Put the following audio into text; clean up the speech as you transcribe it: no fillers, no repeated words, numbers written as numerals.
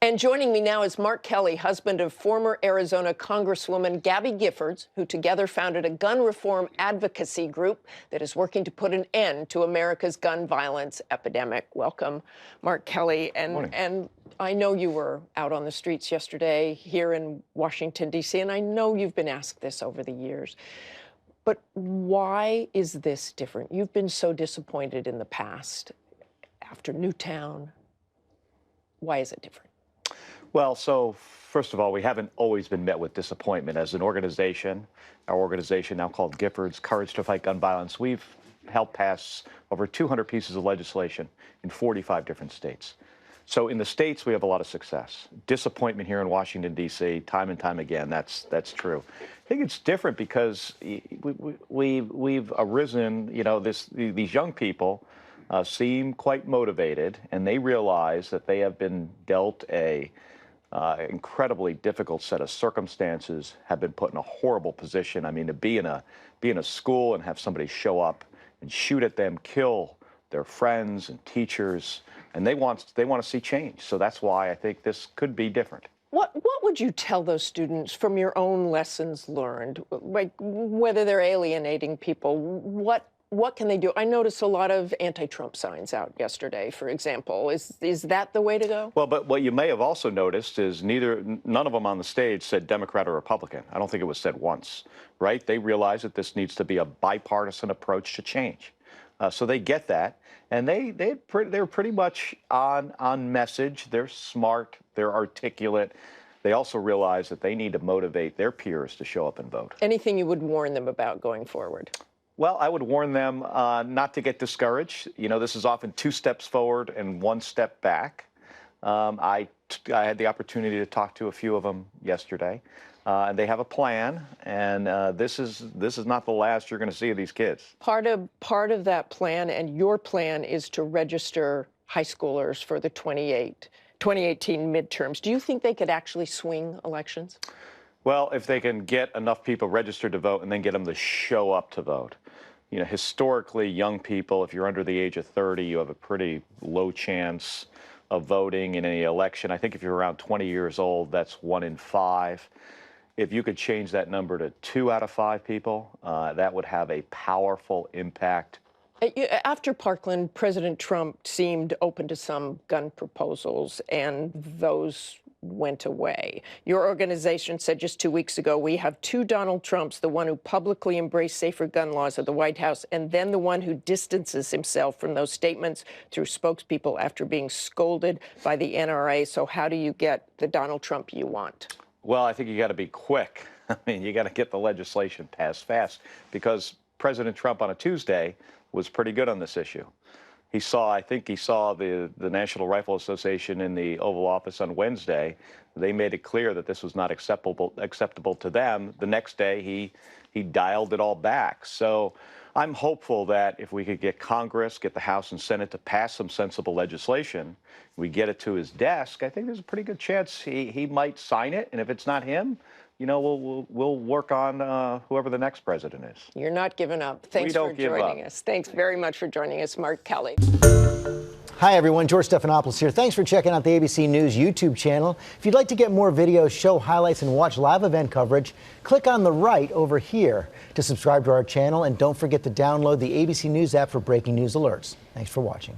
And joining me now is Mark Kelly, husband of former Arizona Congresswoman Gabby Giffords, who together founded a gun reform advocacy group that is working to put an end to America's gun violence epidemic. Welcome, Mark Kelly. And I know you were out on the streets yesterday here in Washington, D.C., and I know you've been asked this over the years. But why is this different? You've been so disappointed in the past after Newtown. Why is it different? Well, so first of all, we haven't always been met with disappointment. As an organization, our organization now called Giffords, Courage to Fight Gun Violence, we've helped pass over 200 pieces of legislation in 45 different states. So in the states, we have a lot of success. Disappointment here in Washington, D.C., time and time again, that's true. I think it's different because we've arisen, these young people seem quite motivated, and they realize that they have been dealt a incredibly difficult set of circumstances, have been put in a horrible position. I mean, to be in a school and have somebody show up and shoot at them, kill their friends and teachers, and they want to see change. So that's why I think this could be different. What would you tell those students from your own lessons learned, like whether they're alienating people? What can they do? I noticed a lot of anti-Trump signs out yesterday, for example. Is that the way to go? Well, but what you may have also noticed is none of them on the stage said Democrat or Republican. I don't think it was said once, right? They realize that this needs to be a bipartisan approach to change. So they get that, and they're pretty much on message. They're smart. They're articulate. They also realize that they need to motivate their peers to show up and vote. Anything you would warn them about going forward? Well, I would warn them not to get discouraged. You know, this is often 2 steps forward and 1 step back. I had the opportunity to talk to a few of them yesterday. And they have a plan, and this is not the last you're going to see of these kids. Part of that plan, and your plan, is to register high schoolers for the 2018 midterms. Do you think they could actually swing elections? Well, if they can get enough people registered to vote and then get them to show up to vote. You know, historically, young people, if you're under the age of 30, you have a pretty low chance of voting in any election. I think if you're around 20 years old, that's 1 in 5. If you could change that number to 2 out of 5 people, that would have a powerful impact. After Parkland, President Trump seemed open to some gun proposals, and those went away. Your organization said just 2 weeks ago, we have 2 Donald Trumps, the one who publicly embraced safer gun laws at the White House, and then the one who distances himself from those statements through spokespeople after being scolded by the NRA. So how do you get the Donald Trump you want? Well, I think you got to be quick. I mean, you got to get the legislation passed fast, because President Trump on a Tuesday was pretty good on this issue. I think he saw the National Rifle Association in the Oval Office on Wednesday. They made it clear that this was not acceptable to them. The next day, he dialed it all back. So I'm hopeful that if we could get Congress, get the House and Senate to pass some sensible legislation, we get it to his desk, I think there's a pretty good chance he might sign it. And if it's not him, you know, we'll work on whoever the next president is. You're not giving up. Thanks for joining us. Thanks very much for joining us, Mark Kelly. Hi, everyone. George Stephanopoulos here. Thanks for checking out the ABC News YouTube channel. If you'd like to get more videos, show highlights, and watch live event coverage, click on the right over here to subscribe to our channel. And don't forget to download the ABC News app for breaking news alerts. Thanks for watching.